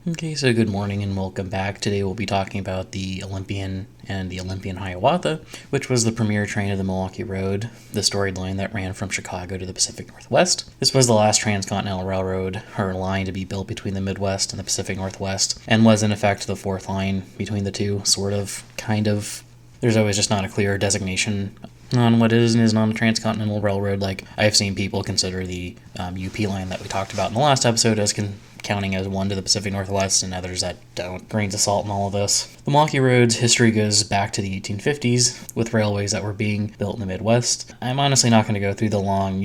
Okay, so good morning and welcome back. Today we'll be talking about the Olympian and the Olympian Hiawatha, which was the premier train of the Milwaukee Road, the storied line that ran from Chicago to the Pacific Northwest. This was the last transcontinental railroad or line to be built between the Midwest and the Pacific Northwest, and was in effect the fourth line between the two, sort of, kind of. There's always just not a clear designation on what is and is not a transcontinental railroad. Like, I've seen people consider the UP line that we talked about in the last episode as counting as one to the Pacific Northwest, and others that don't. Grains of salt in all of this. The Milwaukee Road's history goes back to the 1850s with railways that were being built in the Midwest. I'm honestly not going to go through the long,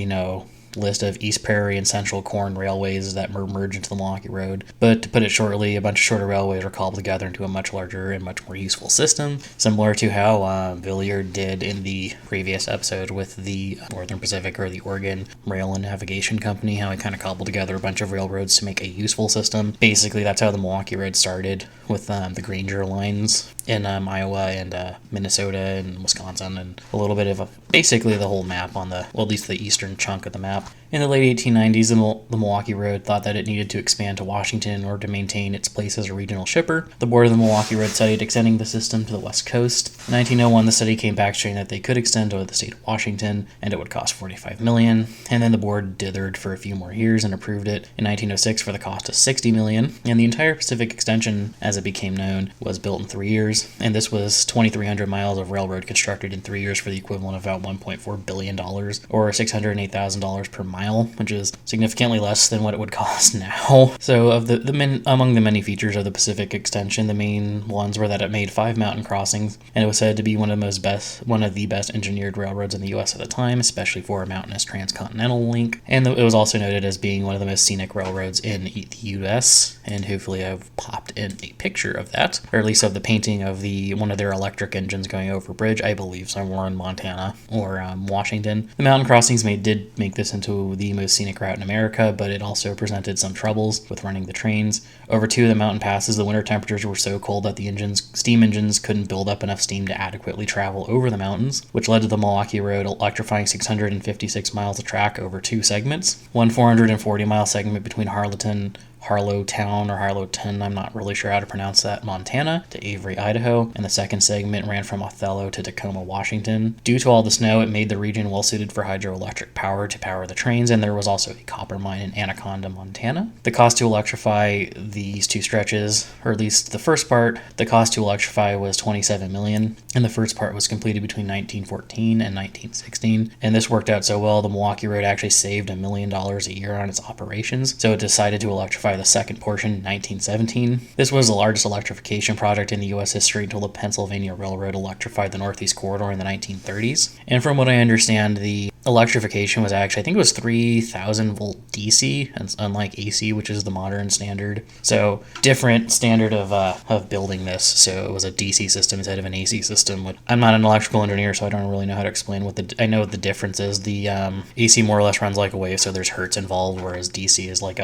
list of East Prairie and Central Corn railways that merged into the Milwaukee Road, but to put it shortly, a bunch of shorter railways were cobbled together into a much larger and much more useful system, similar to how Villiard did in the previous episode with the Northern Pacific or the Oregon Rail and Navigation Company, how he kind of cobbled together a bunch of railroads to make a useful system. Basically, that's how the Milwaukee Road started with the Granger lines in Iowa and Minnesota and Wisconsin, and a little bit of basically the whole map on at least the eastern chunk of the map. In the late 1890s, the Milwaukee Road thought that it needed to expand to Washington in order to maintain its place as a regional shipper. The board of the Milwaukee Road studied extending the system to the West Coast. In 1901, the study came back showing that they could extend to the state of Washington, and it would cost $45 million. And then the board dithered for a few more years and approved it in 1906 for the cost of $60 million. And the entire Pacific Extension, as it became known, was built in 3 years. And this was 2,300 miles of railroad constructed in 3 years for the equivalent of about $1.4 billion, or $608,000 per mile, which is significantly less than what it would cost now. So, among the many features of the Pacific Extension, the main ones were that it made 5 mountain crossings, and it was said to be one of the best engineered railroads in the U.S. at the time, especially for a mountainous transcontinental link. And it was also noted as being one of the most scenic railroads in the U.S. And hopefully, I've popped in a picture of that, or at least of the painting of one of their electric engines going over a bridge, I believe, somewhere in Montana or Washington. The mountain crossings did make this into the most scenic route in America, but it also presented some troubles with running the trains. Over 2 of the mountain passes, the winter temperatures were so cold that the steam engines couldn't build up enough steam to adequately travel over the mountains, which led to the Milwaukee Road electrifying 656 miles of track over 2 segments. One 440-mile segment between Harlowtown, I'm not really sure how to pronounce that, Montana, to Avery, Idaho, and the second segment ran from Othello to Tacoma, Washington. Due to all the snow, it made the region well suited for hydroelectric power to power the trains, and there was also a copper mine in Anaconda, Montana. The cost to electrify these 2 stretches, or at least the first part, the cost to electrify was $27 million, and the first part was completed between 1914 and 1916, and this worked out so well, the Milwaukee Road actually saved $1 million a year on its operations, so it decided to electrify the second portion in 1917. This was the largest electrification project in the U.S. history until the Pennsylvania Railroad electrified the Northeast Corridor in the 1930s. And from what I understand, the electrification was actually, I think it was 3,000 volt DC, unlike AC, which is the modern standard. So different standard of building this. So it was a DC system instead of an AC system. I'm not an electrical engineer, so I don't really know how to explain I know what the difference is. The AC more or less runs like a wave, so there's hertz involved, whereas DC is like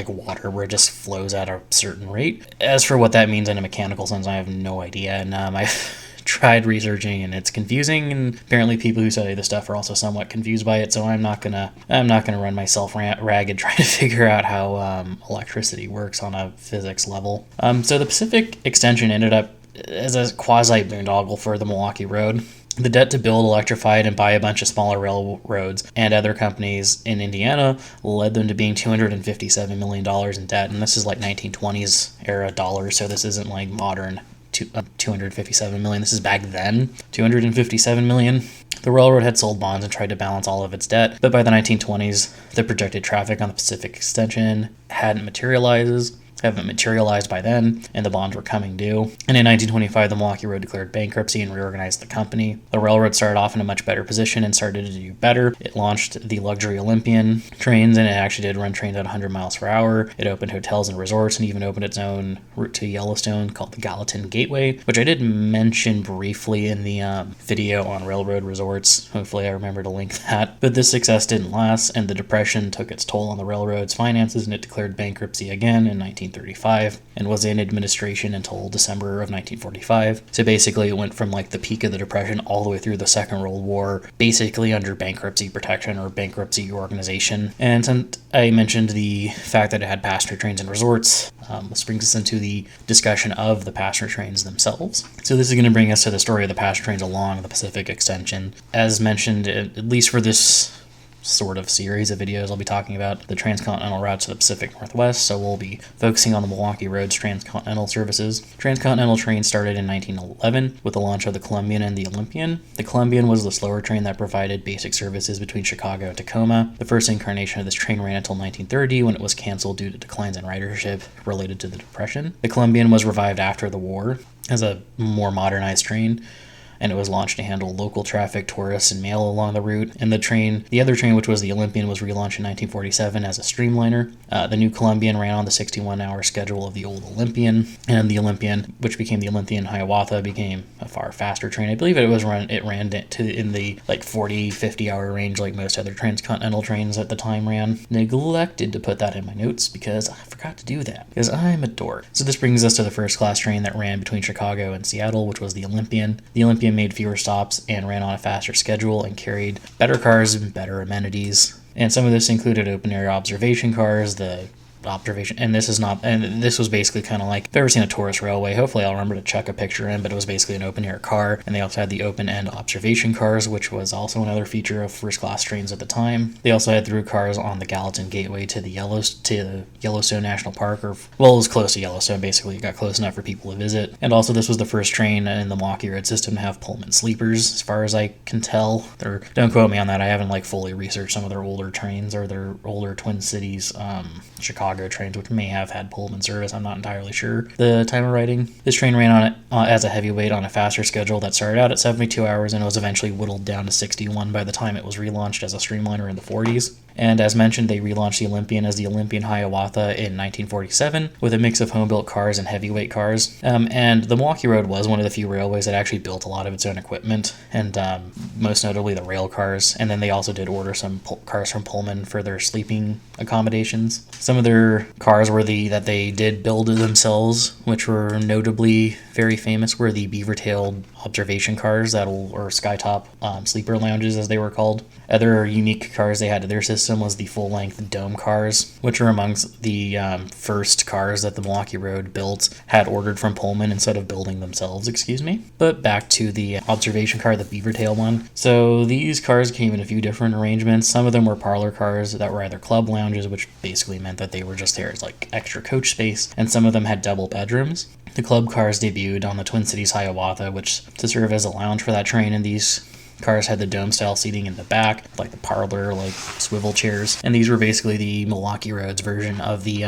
water, where it just flows at a certain rate. As for what that means in a mechanical sense, I have no idea. And I've tried researching, and it's confusing, and apparently people who study this stuff are also somewhat confused by it, so I'm not gonna run myself ragged trying to figure out how electricity works on a physics level. So the Pacific Extension ended up as a quasi-boondoggle for the Milwaukee Road. The debt to build, electrified, and buy a bunch of smaller railroads and other companies in Indiana led them to being $257 million in debt, and this is like 1920s era dollars, so this isn't like modern $257 million. This is back then, $257 million. The railroad had sold bonds and tried to balance all of its debt, but by the 1920s, the projected traffic on the Pacific Extension haven't materialized by then, and the bonds were coming due. And in 1925, the Milwaukee Road declared bankruptcy and reorganized the company. The railroad started off in a much better position and started to do better. It launched the luxury Olympian trains, and it actually did run trains at 100 miles per hour. It opened hotels and resorts, and even opened its own route to Yellowstone called the Gallatin Gateway, which I did mention briefly in the video on railroad resorts. Hopefully I remember to link that. But this success didn't last, and the Depression took its toll on the railroad's finances, and it declared bankruptcy again in 1930. 1935 and was in administration until December of 1945. So basically it went from like the peak of the Depression all the way through the Second World War, basically under bankruptcy protection or bankruptcy organization. And since I mentioned the fact that it had passenger trains and resorts, this brings us into the discussion of the passenger trains themselves. So this is going to bring us to the story of the passenger trains along the Pacific Extension. As mentioned, at least for this sort of series of videos, I'll be talking about the transcontinental routes to the Pacific Northwest, so we'll be focusing on the Milwaukee Road's transcontinental services. Transcontinental trains started in 1911 with the launch of the Columbian and the Olympian. The Columbian was the slower train that provided basic services between Chicago and Tacoma. The first incarnation of this train ran until 1930 when it was canceled due to declines in ridership related to the Depression. The Columbian was revived after the war as a more modernized train, and it was launched to handle local traffic, tourists, and mail along the route. And the other train, which was the Olympian, was relaunched in 1947 as a streamliner. The new Columbian ran on the 61-hour schedule of the old Olympian, and the Olympian, which became the Olympian Hiawatha, became a far faster train. I believe it ran in the like 40-50 hour range like most other transcontinental trains at the time ran. Neglected to put that in my notes because I forgot to do that, because I'm a dork. So this brings us to the first class train that ran between Chicago and Seattle, which was the Olympian. The Olympian made fewer stops and ran on a faster schedule and carried better cars and better amenities. And some of this included open air observation cars, the observation, and this was basically kind of like, if you've ever seen a tourist railway, hopefully I'll remember to chuck a picture in, but it was basically an open air car. And they also had the open end observation cars, which was also another feature of first class trains at the time. They also had through cars on the Gallatin Gateway to the Yellowstone National Park, it was close to Yellowstone. Basically it got close enough for people to visit. And also this was the first train in the Milwaukee Road system to have Pullman sleepers, as far as I can tell. Don't quote me on that, I haven't like fully researched some of their older trains or their older Twin Cities Chicago trains, which may have had Pullman service. I'm not entirely sure the time of writing. This train ran on it as a heavyweight on a faster schedule that started out at 72 hours and was eventually whittled down to 61 by the time it was relaunched as a streamliner in the 40s. And as mentioned, they relaunched the Olympian as the Olympian Hiawatha in 1947 with a mix of home-built cars and heavyweight cars. And the Milwaukee Road was one of the few railways that actually built a lot of its own equipment, and most notably the rail cars. And then they also did order some cars from Pullman for their sleeping accommodations. Some of their cars that they did build themselves, which were notably very famous, were the beaver-tailed observation cars, or skytop sleeper lounges as they were called. Other unique cars they had to their system was the full-length dome cars, which are amongst the first cars that the Milwaukee Road had ordered from Pullman instead of building themselves, But back to the observation car, the beaver-tail one. So these cars came in a few different arrangements. Some of them were parlor cars that were either club lounges, which basically meant that they were just there as like extra coach space, and some of them had double bedrooms. The club cars debuted on the Twin Cities Hiawatha, which to serve as a lounge for that train, and these cars had the dome-style seating in the back, like the parlor, like swivel chairs. And these were basically the Milwaukee Road's version of the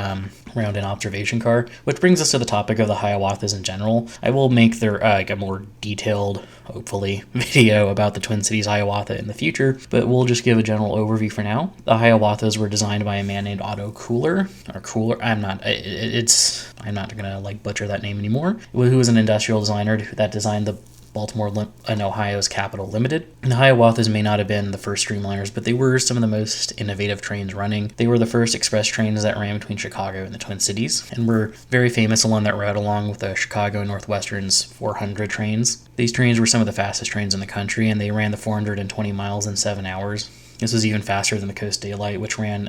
round-in observation car, which brings us to the topic of the Hiawathas in general. I will make a more detailed, hopefully, video about the Twin Cities Hiawatha in the future, but we'll just give a general overview for now. The Hiawathas were designed by a man named Otto Kohler. I'm not gonna like butcher that name anymore. Who was an industrial designer that designed the Baltimore and Ohio's Capital Limited. And the Hiawathas may not have been the first streamliners, but they were some of the most innovative trains running. They were the first express trains that ran between Chicago and the Twin Cities, and were very famous along that route, along with the Chicago Northwestern's 400 trains. These trains were some of the fastest trains in the country, and they ran the 420 miles in 7 hours. This was even faster than the Coast Daylight, which ran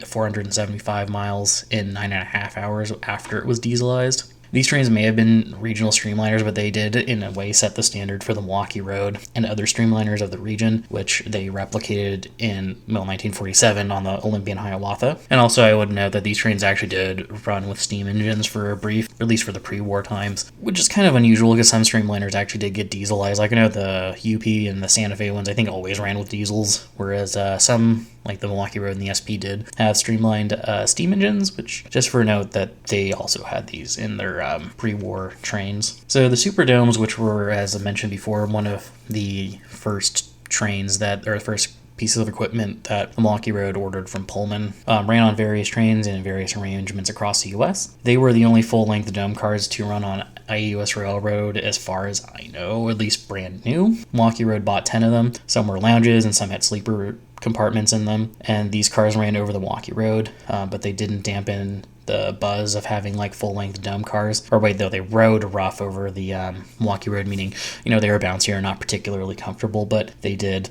475 miles in 9.5 hours after it was dieselized. These trains may have been regional streamliners, but they did in a way set the standard for the Milwaukee Road and other streamliners of the region, which they replicated in 1947 on the Olympian Hiawatha. And also I would note that these trains actually did run with steam engines for a brief, at least for the pre-war times, which is kind of unusual because some streamliners actually did get dieselized. Like I know the UP and the Santa Fe ones I think always ran with diesels, whereas some, like the Milwaukee Road and the SP did, have streamlined steam engines, which just for a note that they also had these in their pre-war trains. So the Superdomes, which were, as I mentioned before, one of the first first pieces of equipment that the Milwaukee Road ordered from Pullman, ran on various trains and in various arrangements across the U.S. They were the only full-length dome cars to run on IUS Railroad as far as I know, at least brand new. Milwaukee Road bought 10 of them. Some were lounges and some had sleeper compartments in them, and these cars ran over the Milwaukee Road, but they didn't dampen the buzz of having like full-length dome cars. Or wait, though, they rode rough over the Milwaukee Road, meaning, they were bouncy or not particularly comfortable, but they did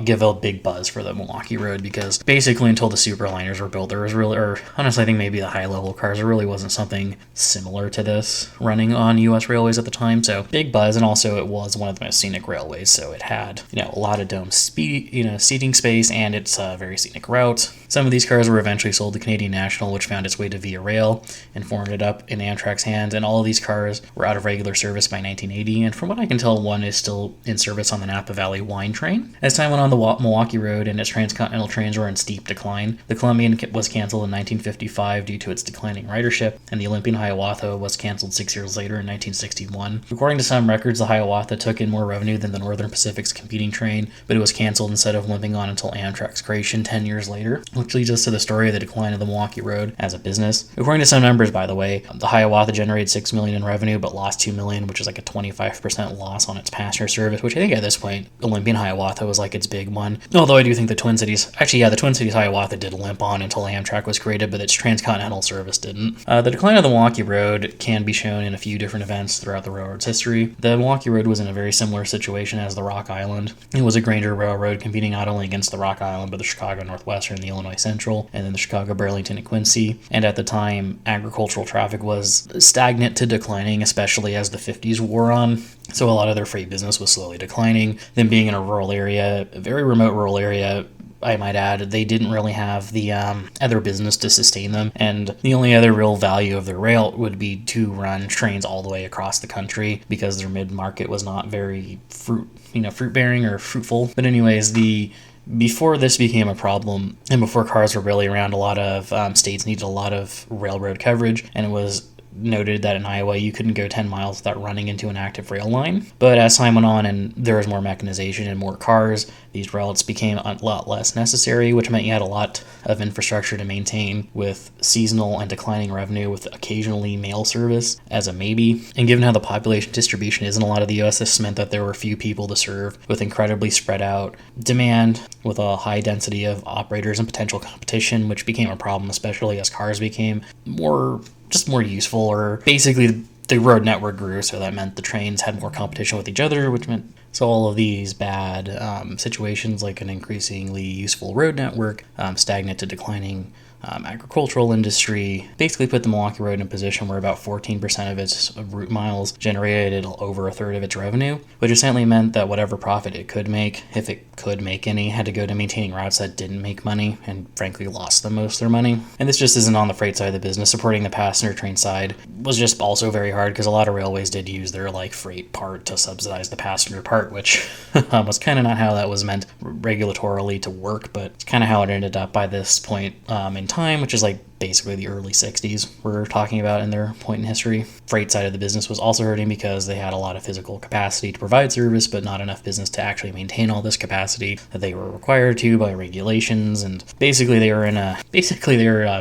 give a big buzz for the Milwaukee Road, because basically until the Superliners were built, there was really, or honestly I think maybe the high-level cars, there really wasn't something similar to this running on U.S. railways at the time. So big buzz, and also it was one of the most scenic railways, so it had a lot of dome seating space, and it's a very scenic route. Some of these cars were eventually sold to Canadian National, which found its way to Via Rail and formed it up in Amtrak's hands, and all of these cars were out of regular service by 1980, and from what I can tell, one is still in service on the Napa Valley Wine Train. As time went on, the Milwaukee Road and its transcontinental trains were in steep decline. The Columbian was canceled in 1955 due to its declining ridership, and the Olympian Hiawatha was canceled 6 years later in 1961. According to some records, the Hiawatha took in more revenue than the Northern Pacific's competing train, but it was canceled instead of limping on until Amtrak's creation 10 years later, which leads us to the story of the decline of the Milwaukee Road as a business. According to some numbers, by the way, the Hiawatha generated $6 million in revenue, but lost $2 million, which is like a 25% loss on its passenger service, which I think at this point, Olympian Hiawatha was like its big one. Although I do think the Twin Cities Hiawatha did limp on until Amtrak was created, but its transcontinental service didn't. The decline of the Milwaukee Road can be shown in a few different events throughout the railroad's history. The Milwaukee Road was in a very similar situation as the Rock Island. It was a Granger Railroad competing not only against the Rock Island, but the Chicago Northwestern, the Illinois Central, and then the Chicago Burlington and Quincy. And at the time, agricultural traffic was stagnant to declining, especially as the 50s wore on. So a lot of their freight business was slowly declining. Them being in a rural area, a very remote rural area, I might add, they didn't really have the other business to sustain them, and the only other real value of their rail would be to run trains all the way across the country, because their mid-market was not very fruit-bearing or fruitful. But anyways, before this became a problem, and before cars were really around, a lot of states needed a lot of railroad coverage, and it was noted that in Iowa you couldn't go 10 miles without running into an active rail line. But as time went on and there was more mechanization and more cars, these routes became a lot less necessary, which meant you had a lot of infrastructure to maintain, with seasonal and declining revenue, with occasionally mail service as a maybe. And given how the population distribution is in a lot of the U.S., this meant that there were few people to serve, with incredibly spread out demand, with a high density of operators and potential competition, which became a problem, especially as cars became more useful, or basically the road network grew, so that meant the trains had more competition with each other, which meant all of these bad situations, like an increasingly useful road network, stagnant to declining agricultural industry, basically put the Milwaukee Road in a position where about 14% of its route miles generated over a third of its revenue, which essentially meant that whatever profit it could make, if it could make any, had to go to maintaining routes that didn't make money, and frankly lost them most of their money. And this just isn't on the freight side of the business. Supporting the passenger train side was just also very hard, because a lot of railways did use their freight part to subsidize the passenger part, which was kind of not how that was meant regulatorily to work, but it's kind of how it ended up by this point in time, which is basically the early 60s we're talking about in their point in history. Freight side of the business was also hurting because they had a lot of physical capacity to provide service, but not enough business to actually maintain all this capacity that they were required to by regulations. And basically they were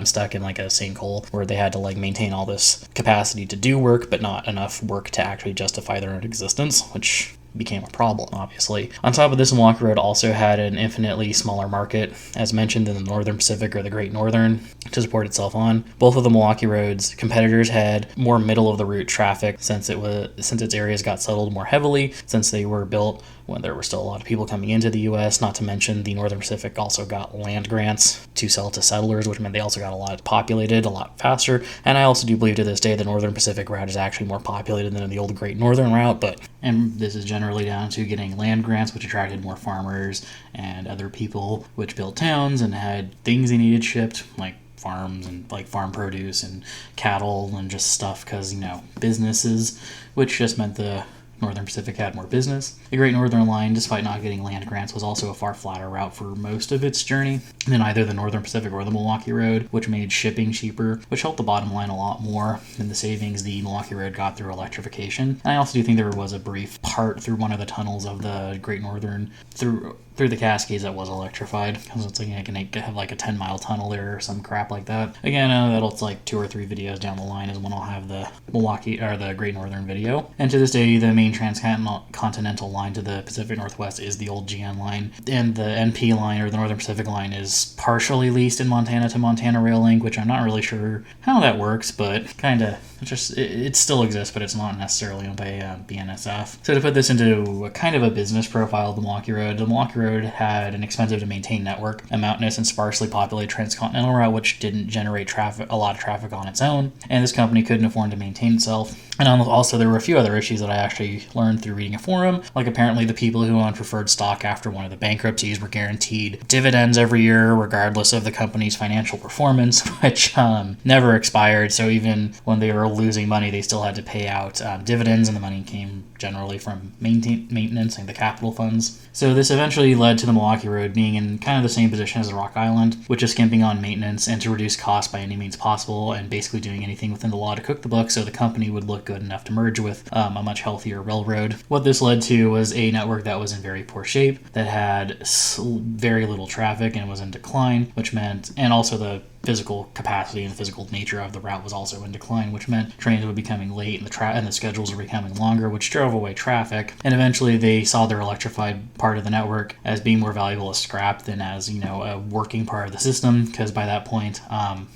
stuck in a sinkhole where they had to maintain all this capacity to do work, but not enough work to actually justify their own existence, which became a problem, obviously. On top of this, Milwaukee Road also had an infinitely smaller market, as mentioned, in the Northern Pacific or the Great Northern, to support itself on. Both of the Milwaukee Road's competitors had more middle-of-the-route traffic since its areas got settled more heavily, since they were built when there were still a lot of people coming into the U.S., not to mention the Northern Pacific also got land grants to sell to settlers, which meant they also got a lot populated a lot faster. And I also do believe to this day the Northern Pacific route is actually more populated than the old Great Northern route, and this is generally down to getting land grants, which attracted more farmers and other people, which built towns and had things they needed shipped, like farms and farm produce and cattle and just stuff, because businesses, which just meant the Northern Pacific had more business. The Great Northern Line, despite not getting land grants, was also a far flatter route for most of its journey than either the Northern Pacific or the Milwaukee Road, which made shipping cheaper, which helped the bottom line a lot more than the savings the Milwaukee Road got through electrification. And I also do think there was a brief part through one of the tunnels of the Great Northern through through the Cascades that was electrified, because it's like I can have like a 10-mile tunnel there or some crap like that. Again, that'll it's like 2 or 3 videos down the line is when I'll have the Milwaukee or the Great Northern video. And to this day, the main transcontinental line to the Pacific Northwest is the old GN line, and the NP line or the Northern Pacific line is partially leased in Montana to Montana Rail Link, which I'm not really sure how that works, but kind of it still exists, but it's not necessarily owned by BNSF. So to put this into a kind of a business profile of the Milwaukee Road had an expensive to maintain network, a mountainous and sparsely populated transcontinental route which didn't generate a lot of traffic on its own, and this company couldn't afford to maintain itself. And also there were a few other issues that I actually learned through reading a forum, like apparently the people who owned preferred stock after one of the bankruptcies were guaranteed dividends every year regardless of the company's financial performance, which never expired. So even when they were losing money, they still had to pay out dividends, and the money came generally from maintenance and the capital funds. So this eventually led to the Milwaukee Road being in kind of the same position as the Rock Island, which is skimping on maintenance and to reduce costs by any means possible, and basically doing anything within the law to cook the books so the company would look good enough to merge with a much healthier railroad. What this led to was a network that was in very poor shape, that had very little traffic and was in decline, which meant, and also the physical capacity and the physical nature of the route was also in decline, which meant trains were becoming late and the schedules were becoming longer, which drove away traffic. And eventually they saw their electrified part of the network as being more valuable as scrap than as, a working part of the system, because by that point,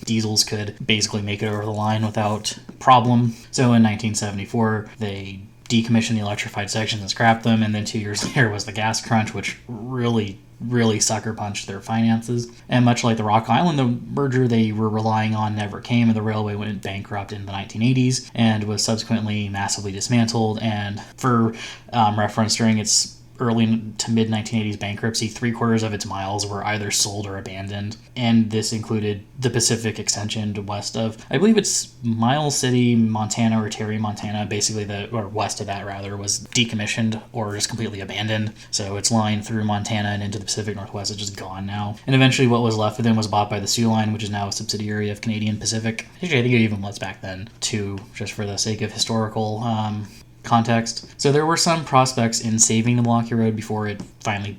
diesels could basically make it over the line without problem. So in 1974, they decommissioned the electrified sections and scrapped them, and then 2 years later was the gas crunch, which really sucker punched their finances. And much like the Rock Island, the merger they were relying on never came, and the railway went bankrupt in the 1980s and was subsequently massively dismantled. And for reference, during its early to mid 1980s bankruptcy, 3/4 of its miles were either sold or abandoned, and this included the Pacific extension to west of, I believe it's Miles City, Montana, or Terry, Montana. Basically, or west of that rather, was decommissioned or just completely abandoned. So its line through Montana and into the Pacific Northwest is just gone now. And eventually, what was left of them was bought by the Sioux Line, which is now a subsidiary of Canadian Pacific. Actually, I think it even was back then too, just for the sake of historical context. So there were some prospects in saving the Milwaukee Road before it finally,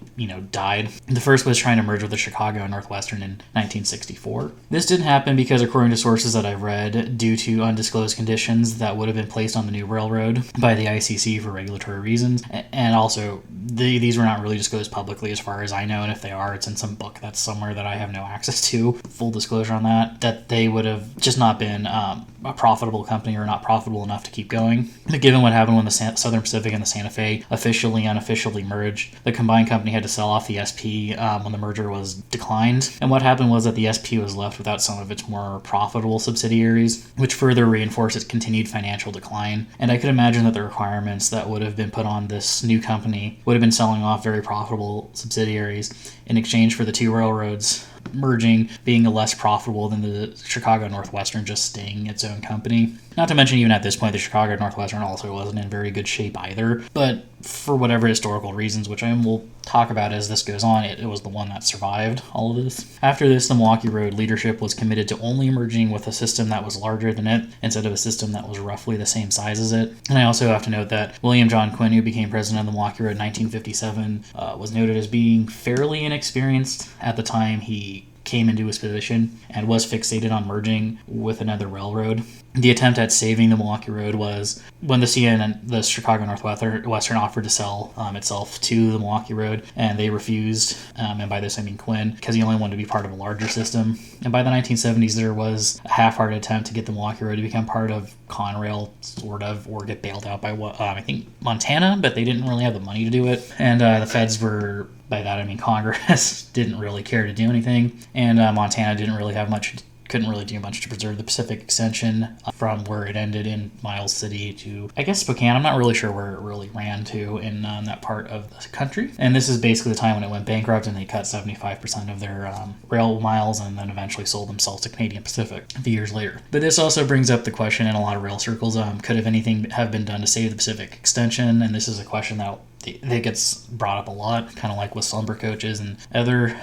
died. The first was trying to merge with the Chicago and Northwestern in 1964. This didn't happen because, according to sources that I've read, due to undisclosed conditions that would have been placed on the new railroad by the ICC for regulatory reasons, and also these were not really disclosed publicly as far as I know, and if they are, it's in some book that's somewhere that I have no access to. Full disclosure on that they would have just not been a profitable company or not profitable enough to keep going. But given what happened when the Southern Pacific and the Santa Fe unofficially merged, the combined company had to sell off the SP when the merger was declined. And what happened was that the SP was left without some of its more profitable subsidiaries, which further reinforced its continued financial decline. And I could imagine that the requirements that would have been put on this new company would have been selling off very profitable subsidiaries in exchange for the two railroads merging being less profitable than the Chicago Northwestern just staying its own company. Not to mention, even at this point, the Chicago Northwestern also wasn't in very good shape either. But for whatever historical reasons, which I will talk about as this goes on, it was the one that survived all of this. After this, the Milwaukee Road leadership was committed to only merging with a system that was larger than it, instead of a system that was roughly the same size as it. And I also have to note that William John Quinn, who became president of the Milwaukee Road in 1957, was noted as being fairly inexperienced at the time he came into his position and was fixated on merging with another railroad. The attempt at saving the Milwaukee Road was when the CN and the Chicago Northwestern offered to sell itself to the Milwaukee Road, and they refused, and by this I mean Quinn, because he only wanted to be part of a larger system. And by the 1970s, there was a half-hearted attempt to get the Milwaukee Road to become part of Conrail, sort of, or get bailed out by, I think, Montana, but they didn't really have the money to do it. And the feds were, by that I mean Congress, didn't really care to do anything, and Montana couldn't really do much to preserve the Pacific extension from where it ended in Miles City to, I guess, Spokane. I'm not really sure where it really ran to in that part of the country. And this is basically the time when it went bankrupt and they cut 75% of their rail miles and then eventually sold themselves to Canadian Pacific a few years later. But this also brings up the question in a lot of rail circles, could have anything have been done to save the Pacific extension? And this is a question that that gets brought up a lot, kind of like with slumber coaches and other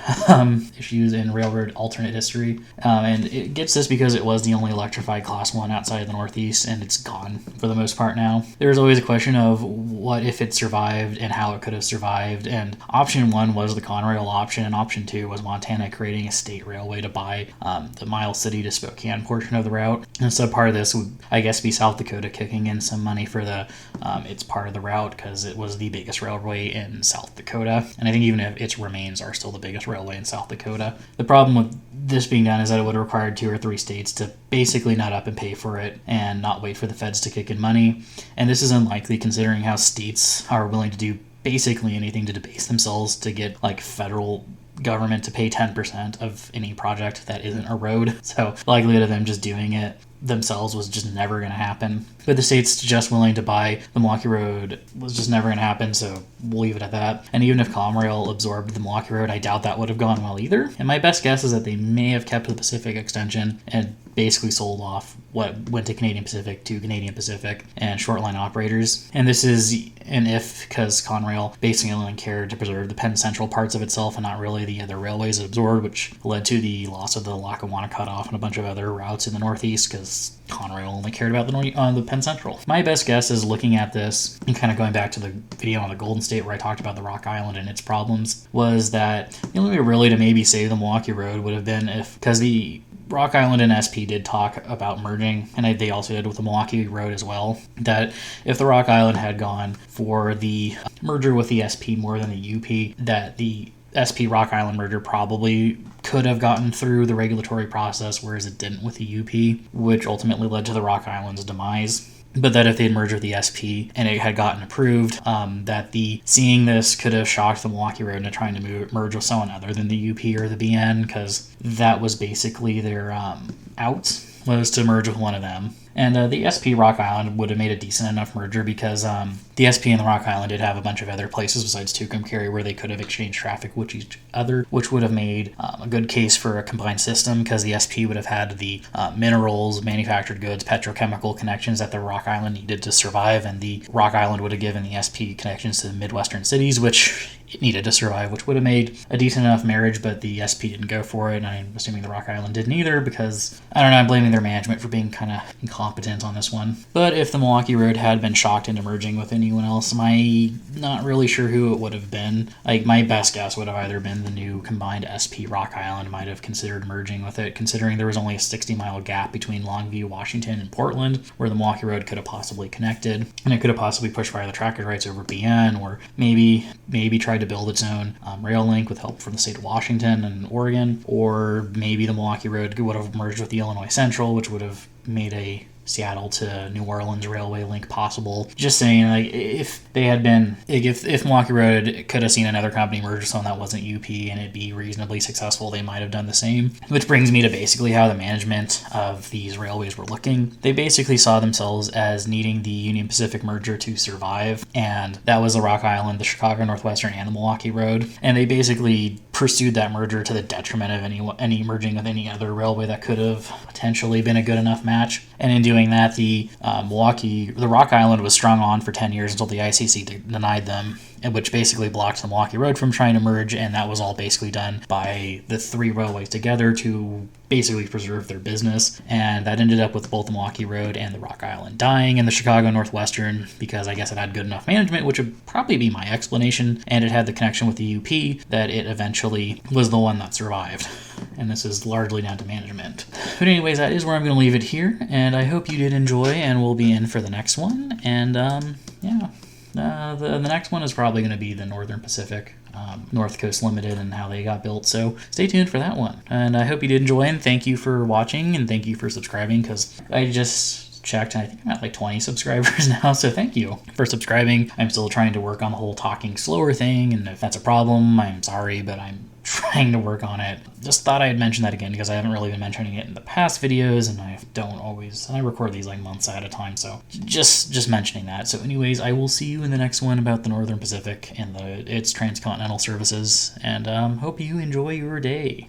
issues in railroad alternate history. And it gets this because it was the only electrified Class 1 outside of the Northeast, and it's gone for the most part now. There's always a question of what if it survived and how it could have survived, and option 1 was the Conrail option, and option 2 was Montana creating a state railway to buy the Miles City to Spokane portion of the route. And so part of this would, I guess, be South Dakota kicking in some money for the its part of the route, because it was the biggest railway in South Dakota, and I think even if its remains are still the biggest railway in South Dakota. The problem with this being done is that it would have required 2 or 3 states to basically nut up and pay for it and not wait for the feds to kick in money, and this is unlikely considering how states are willing to do basically anything to debase themselves to get like federal government to pay 10% of any project that isn't a road. So the likelihood of them just doing it themselves was just never going to happen. But the states just willing to buy the Milwaukee Road was just never going to happen, so we'll leave it at that. And even if Conrail absorbed the Milwaukee Road, I doubt that would have gone well either. And my best guess is that they may have kept the Pacific extension and basically sold off what went to Canadian Pacific and shortline operators. And this is an if, because Conrail basically only cared to preserve the Penn Central parts of itself and not really the other railways it absorbed, which led to the loss of the Lackawanna Cutoff and a bunch of other routes in the Northeast, because Conrail only cared about the Penn Central. My best guess is, looking at this and kind of going back to the video on the Golden State where I talked about the Rock Island and its problems, was that the only way really to maybe save the Milwaukee Road would have been if, because the Rock Island and SP did talk about merging, and they also did with the Milwaukee Road as well, that if the Rock Island had gone for the merger with the SP more than the UP, that the SP Rock Island merger probably could have gotten through the regulatory process, whereas it didn't with the UP, which ultimately led to the Rock Island's demise. But that if they'd merged with the SP and it had gotten approved, that the seeing this could have shocked the Milwaukee Road into trying to merge with someone other than the UP or the BN, because that was basically their out, was to merge with one of them. And the SP Rock Island would have made a decent enough merger, because the SP and the Rock Island did have a bunch of other places besides Tucumcari where they could have exchanged traffic with each other, which would have made a good case for a combined system, because the SP would have had the minerals, manufactured goods, petrochemical connections that the Rock Island needed to survive, and the Rock Island would have given the SP connections to the Midwestern cities, which it needed to survive, which would have made a decent enough marriage, but the SP didn't go for it, and I'm assuming the Rock Island didn't either, because, I don't know, I'm blaming their management for being kind of incompetent on this one. But if the Milwaukee Road had been shocked into merging with anyone else, I'm not really sure who it would have been. Like, my best guess would have either been the new combined SP Rock Island might have considered merging with it, considering there was only a 60-mile gap between Longview, Washington, and Portland, where the Milwaukee Road could have possibly connected, and it could have possibly pushed by the trackage rights over BN, or maybe tried to build its own rail link with help from the state of Washington and Oregon, or maybe the Milwaukee Road would have merged with the Illinois Central, which would have made a Seattle to New Orleans railway link possible. Just saying, like, if they had been, like, if Milwaukee Road could have seen another company merge with someone that wasn't UP and it'd be reasonably successful, they might have done the same. Which brings me to basically how the management of these railways were looking. They basically saw themselves as needing the Union Pacific merger to survive, and that was the Rock Island, the Chicago Northwestern, and the Milwaukee Road. And they basically pursued that merger to the detriment of any merging with any other railway that could have potentially been a good enough match. And in doing that, the Rock Island was strung on for 10 years until the ICC denied them, which basically blocked the Milwaukee Road from trying to merge, and that was all basically done by the 3 railways together to basically preserve their business. And that ended up with both the Milwaukee Road and the Rock Island dying, and the Chicago Northwestern, because I guess it had good enough management, which would probably be my explanation, and it had the connection with the UP, that it eventually was the one that survived. And this is largely down to management. But anyways, that is where I'm going to leave it here, and I hope you did enjoy, and we'll be in for the next one. And the next one is probably going to be the Northern Pacific, North Coast Limited, and how they got built, so stay tuned for that one. And I hope you did enjoy, and thank you for watching, and thank you for subscribing, because I just checked, and I think I'm at like 20 subscribers now, so thank you for subscribing. I'm still trying to work on the whole talking slower thing, and if that's a problem, I'm sorry, but I'm trying to work on it. Just thought I'd mention that again, because I haven't really been mentioning it in the past videos, and I don't always, and I record these like months at a time, so just mentioning that. So anyways, I will see you in the next one about the Northern Pacific and its transcontinental services, and hope you enjoy your day.